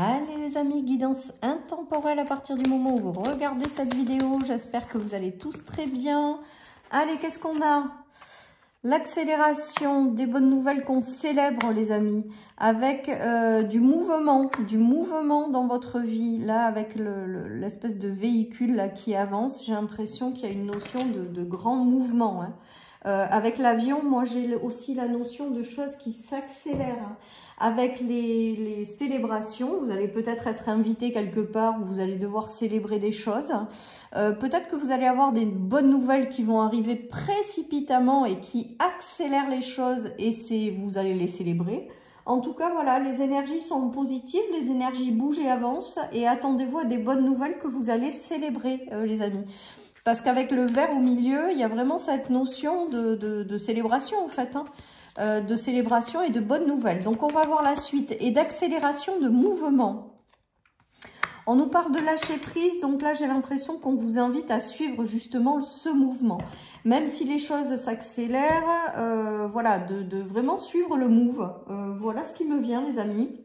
Allez les amis, guidance intemporelle à partir du moment où vous regardez cette vidéo. J'espère que vous allez tous très bien. Allez, qu'est-ce qu'on a? L'accélération des bonnes nouvelles qu'on célèbre les amis, avec du mouvement dans votre vie, là avec l'espèce de véhicule là qui avance. J'ai l'impression qu'il y a une notion de grand mouvement, hein. Avec l'avion, moi j'ai aussi la notion de choses qui s'accélèrent, hein. Avec les célébrations, vous allez peut-être être invité quelque part où vous allez devoir célébrer des choses. Peut-être que vous allez avoir des bonnes nouvelles qui vont arriver précipitamment et qui accélèrent les choses et vous allez les célébrer. En tout cas, voilà, les énergies sont positives, les énergies bougent et avancent et attendez-vous à des bonnes nouvelles que vous allez célébrer, les amis. Parce qu'avec le vert au milieu, il y a vraiment cette notion de célébration en fait, hein. De célébration et de bonnes nouvelles. Donc on va voir la suite et d'accélération de mouvement. On nous parle de lâcher prise, donc là j'ai l'impression qu'on vous invite à suivre justement ce mouvement. Même si les choses s'accélèrent, voilà, de vraiment suivre le move. Voilà ce qui me vient les amis.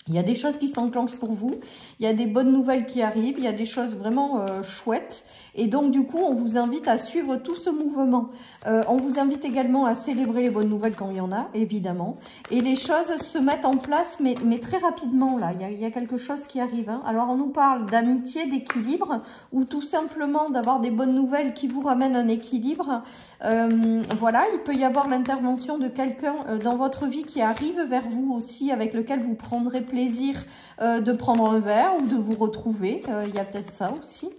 Il y a des choses qui s'enclenchent pour vous, il y a des bonnes nouvelles qui arrivent, il y a des choses vraiment chouettes. Et donc du coup, on vous invite à suivre tout ce mouvement. On vous invite également à célébrer les bonnes nouvelles quand il y en a, évidemment. Et les choses se mettent en place, mais très rapidement là. Il y a quelque chose qui arrive, hein. Alors on nous parle d'amitié, d'équilibre, ou tout simplement d'avoir des bonnes nouvelles qui vous ramènent un équilibre. Voilà, il peut y avoir l'intervention de quelqu'un dans votre vie qui arrive vers vous aussi, avec lequel vous prendrez plaisir de prendre un verre ou de vous retrouver. Il y a peut-être ça aussi.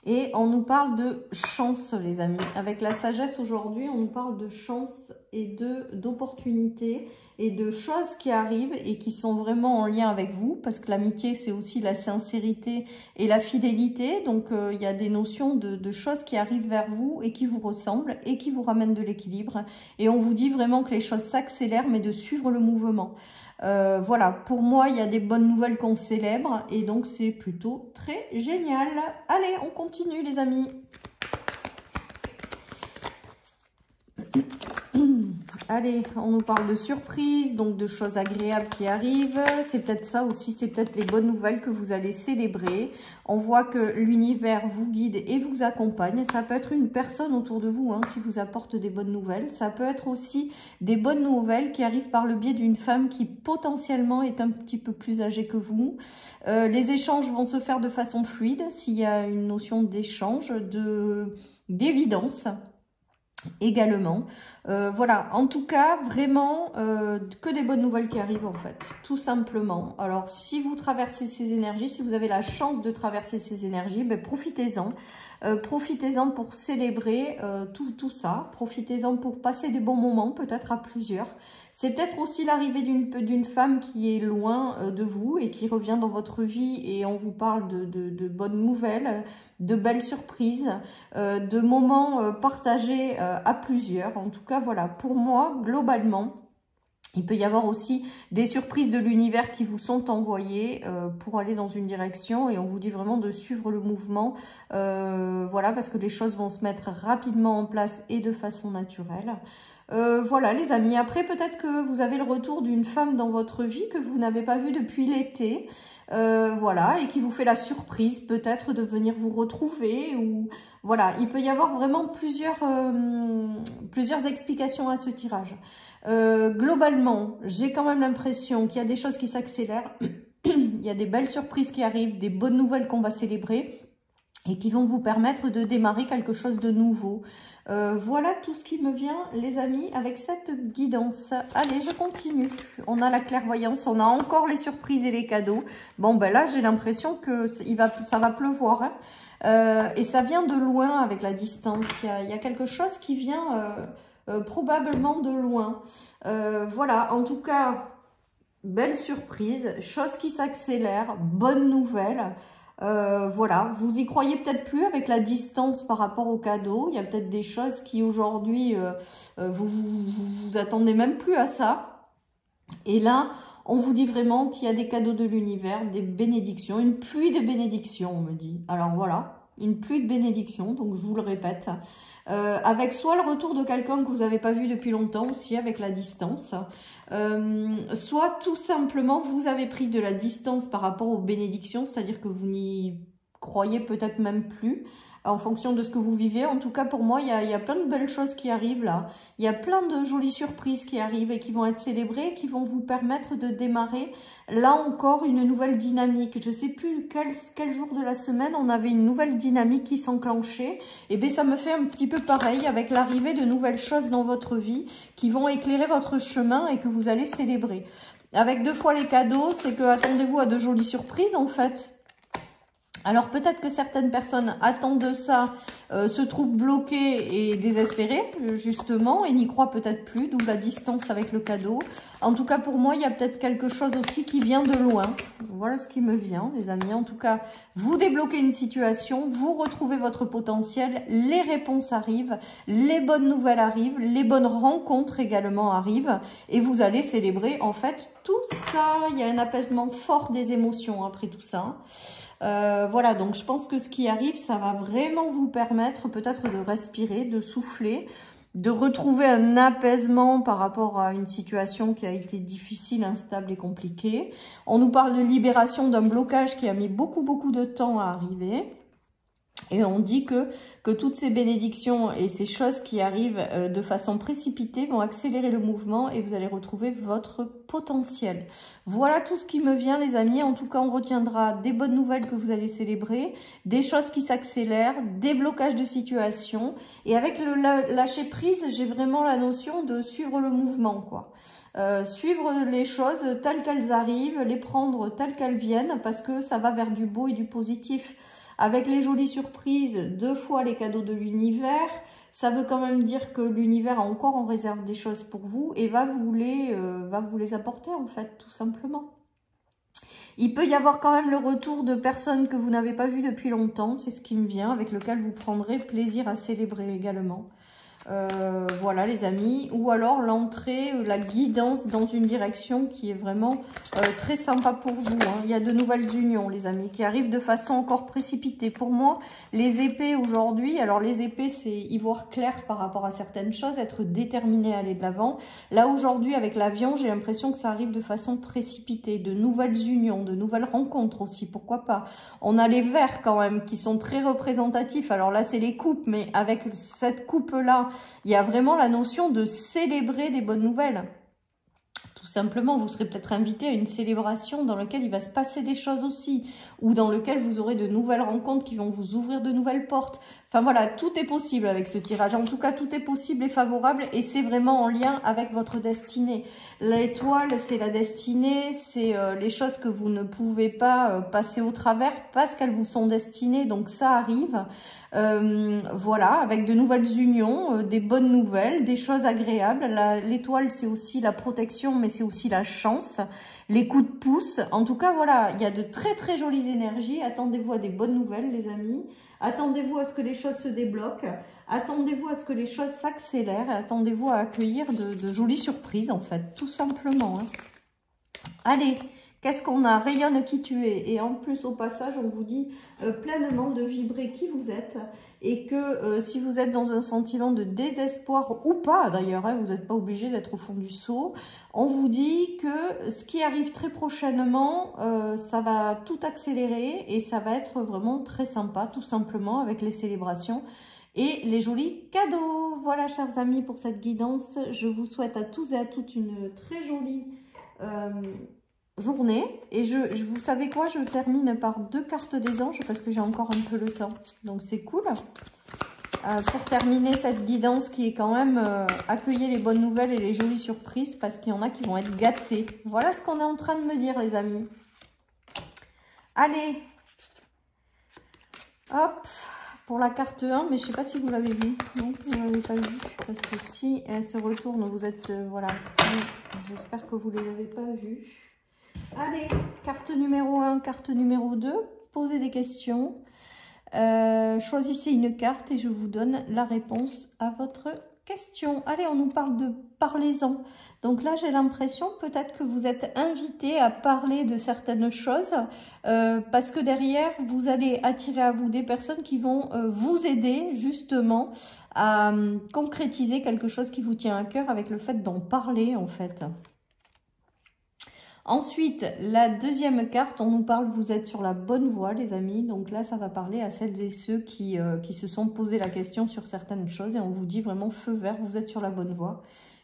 Et on nous parle de chance, les amis. Avec la sagesse aujourd'hui, on nous parle de chance et d'opportunités et de choses qui arrivent et qui sont vraiment en lien avec vous. Parce que l'amitié, c'est aussi la sincérité et la fidélité. Donc, il y a des notions de choses qui arrivent vers vous et qui vous ressemblent et qui vous ramènent de l'équilibre. Et on vous dit vraiment que les choses s'accélèrent, mais de suivre le mouvement. Voilà, pour moi, il y a des bonnes nouvelles qu'on célèbre et donc c'est plutôt très génial. Allez, on continue les amis. Allez, on nous parle de surprises, donc de choses agréables qui arrivent. C'est peut-être ça aussi, c'est peut-être les bonnes nouvelles que vous allez célébrer. On voit que l'univers vous guide et vous accompagne. Ça peut être une personne autour de vous hein, qui vous apporte des bonnes nouvelles. Ça peut être aussi des bonnes nouvelles qui arrivent par le biais d'une femme qui potentiellement est un petit peu plus âgée que vous. Les échanges vont se faire de façon fluide s'il y a une notion d'échange, d'évidence. Également, voilà, en tout cas, vraiment, que des bonnes nouvelles qui arrivent en fait, tout simplement. Alors, si vous traversez ces énergies, si vous avez la chance de traverser ces énergies, ben, profitez-en. Profitez-en pour célébrer tout ça. Profitez-en pour passer des bons moments, peut-être à plusieurs. C'est peut-être aussi l'arrivée d'une femme qui est loin de vous et qui revient dans votre vie et on vous parle de bonnes nouvelles, de belles surprises, de moments partagés à plusieurs. En tout cas, voilà, pour moi, globalement, il peut y avoir aussi des surprises de l'univers qui vous sont envoyées pour aller dans une direction et on vous dit vraiment de suivre le mouvement, voilà, parce que les choses vont se mettre rapidement en place et de façon naturelle. Voilà les amis, après peut-être que vous avez le retour d'une femme dans votre vie que vous n'avez pas vue depuis l'été, voilà, et qui vous fait la surprise peut-être de venir vous retrouver, ou voilà, il peut y avoir vraiment plusieurs explications à ce tirage. Globalement, j'ai quand même l'impression qu'il y a des choses qui s'accélèrent, il y a des belles surprises qui arrivent, des bonnes nouvelles qu'on va célébrer et qui vont vous permettre de démarrer quelque chose de nouveau. Voilà tout ce qui me vient, les amis, avec cette guidance. Allez, je continue. On a la clairvoyance, on a encore les surprises et les cadeaux. Bon, ben là, j'ai l'impression que ça va pleuvoir, hein. Et ça vient de loin avec la distance. Il y a quelque chose qui vient probablement de loin. Voilà, en tout cas, belle surprise, chose qui s'accélère, bonne nouvelle. Voilà, vous y croyez peut-être plus avec la distance par rapport aux cadeaux. Il y a peut-être des choses qui aujourd'hui, vous attendez même plus à ça. Et là, on vous dit vraiment qu'il y a des cadeaux de l'univers, des bénédictions, une pluie de bénédictions, on me dit. Alors voilà, une pluie de bénédictions, donc je vous le répète. avec soit le retour de quelqu'un que vous n'avez pas vu depuis longtemps aussi, avec la distance, soit tout simplement vous avez pris de la distance par rapport aux bénédictions, c'est-à-dire que vous n'y croyez peut-être même plus, en fonction de ce que vous vivez. En tout cas, pour moi, il y a plein de belles choses qui arrivent là. Il y a plein de jolies surprises qui arrivent et qui vont être célébrées, qui vont vous permettre de démarrer, là encore, une nouvelle dynamique. Je ne sais plus quel jour de la semaine on avait une nouvelle dynamique qui s'enclenchait. Et bien, ça me fait un petit peu pareil avec l'arrivée de nouvelles choses dans votre vie qui vont éclairer votre chemin et que vous allez célébrer. Avec 2 fois les cadeaux, c'est que attendez-vous à de jolies surprises en fait. Alors peut-être que certaines personnes attendent ça, se trouvent bloquées et désespérées justement et n'y croient peut-être plus, d'où la distance avec le cadeau. En tout cas pour moi il y a peut-être quelque chose aussi qui vient de loin. Voilà ce qui me vient les amis. En tout cas vous débloquez une situation, vous retrouvez votre potentiel, les réponses arrivent, les bonnes nouvelles arrivent, les bonnes rencontres également arrivent et vous allez célébrer en fait tout ça. Il y a un apaisement fort des émotions après tout ça. Voilà, donc je pense que ce qui arrive, ça va vraiment vous permettre peut-être de respirer, de souffler, de retrouver un apaisement par rapport à une situation qui a été difficile, instable et compliquée. On nous parle de libération d'un blocage qui a mis beaucoup de temps à arriver. Et on dit que toutes ces bénédictions et ces choses qui arrivent de façon précipitée vont accélérer le mouvement et vous allez retrouver votre potentiel. Voilà tout ce qui me vient les amis. En tout cas, on retiendra des bonnes nouvelles que vous allez célébrer, des choses qui s'accélèrent, des blocages de situation. Et avec le lâcher prise, j'ai vraiment la notion de suivre le mouvement, quoi. Suivre les choses telles qu'elles arrivent, les prendre telles qu'elles viennent parce que ça va vers du beau et du positif. Avec les jolies surprises, 2 fois les cadeaux de l'univers, ça veut quand même dire que l'univers a encore en réserve des choses pour vous et va vous les apporter en fait, tout simplement. Il peut y avoir quand même le retour de personnes que vous n'avez pas vues depuis longtemps, c'est ce qui me vient, avec lequel vous prendrez plaisir à célébrer également. Voilà les amis, ou alors l'entrée, la guidance dans une direction qui est vraiment très sympa pour vous, hein. Il y a de nouvelles unions les amis qui arrivent de façon encore précipitée. Pour moi les épées aujourd'hui, alors les épées c'est y voir clair par rapport à certaines choses, être déterminé à aller de l'avant. Là aujourd'hui avec l'avion j'ai l'impression que ça arrive de façon précipitée, de nouvelles unions, de nouvelles rencontres aussi, pourquoi pas. On a les verts quand même qui sont très représentatifs, alors là c'est les coupes, mais avec cette coupe là il y a vraiment la notion de célébrer des bonnes nouvelles. Tout simplement, vous serez peut-être invité à une célébration dans laquelle il va se passer des choses aussi, ou dans lequel vous aurez de nouvelles rencontres qui vont vous ouvrir de nouvelles portes. Enfin voilà, tout est possible avec ce tirage. En tout cas, tout est possible et favorable et c'est vraiment en lien avec votre destinée. L'étoile, c'est la destinée, c'est les choses que vous ne pouvez pas passer au travers parce qu'elles vous sont destinées, donc ça arrive. Voilà, avec de nouvelles unions, des bonnes nouvelles, des choses agréables. L'étoile, c'est aussi la protection, mais c'est aussi la chance, les coups de pouce. En tout cas, voilà, il y a de très jolies énergies. Attendez-vous à des bonnes nouvelles, les amis. Attendez-vous à ce que les choses se débloquent. Attendez-vous à ce que les choses s'accélèrent. Attendez-vous à accueillir de jolies surprises, en fait, tout simplement, hein. Allez, qu'est-ce qu'on a? Rayonne qui tu es. Et en plus, au passage, on vous dit pleinement de vibrer qui vous êtes. Et que si vous êtes dans un sentiment de désespoir ou pas, d'ailleurs, hein, vous n'êtes pas obligé d'être au fond du seau, on vous dit que ce qui arrive très prochainement, ça va tout accélérer et ça va être vraiment très sympa, tout simplement, avec les célébrations et les jolis cadeaux. Voilà, chers amis, pour cette guidance. Je vous souhaite à tous et à toutes une très jolie journée. Et vous savez quoi, je termine par 2 cartes des anges parce que j'ai encore un peu le temps. Donc c'est cool. Pour terminer cette guidance qui est quand même accueillir les bonnes nouvelles et les jolies surprises parce qu'il y en a qui vont être gâtés. Voilà ce qu'on est en train de me dire les amis. Allez. Hop. Pour la carte 1, mais je ne sais pas si vous l'avez vu. Non, vous ne l'avez pas vu. Parce que si elle se retourne, vous êtes... voilà. J'espère que vous ne les avez pas vues. Allez, carte numéro 1, carte numéro 2. Posez des questions. Choisissez une carte et je vous donne la réponse à votre question. Allez, on nous parle de parlez-en. Donc là, j'ai l'impression peut-être que vous êtes invité à parler de certaines choses parce que derrière, vous allez attirer à vous des personnes qui vont vous aider justement à concrétiser quelque chose qui vous tient à cœur avec le fait d'en parler en fait. Ensuite, la deuxième carte, on nous parle, vous êtes sur la bonne voie les amis. Donc là, ça va parler à celles et ceux qui se sont posé la question sur certaines choses. Et on vous dit vraiment feu vert, vous êtes sur la bonne voie.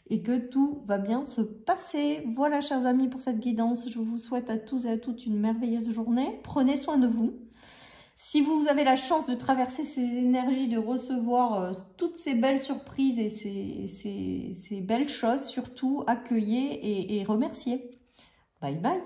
Et que tout va bien se passer. Voilà chers amis pour cette guidance. Je vous souhaite à tous et à toutes une merveilleuse journée. Prenez soin de vous. Si vous avez la chance de traverser ces énergies, de recevoir toutes ces belles surprises et ces belles choses, surtout accueillez et remerciez. Bye bye.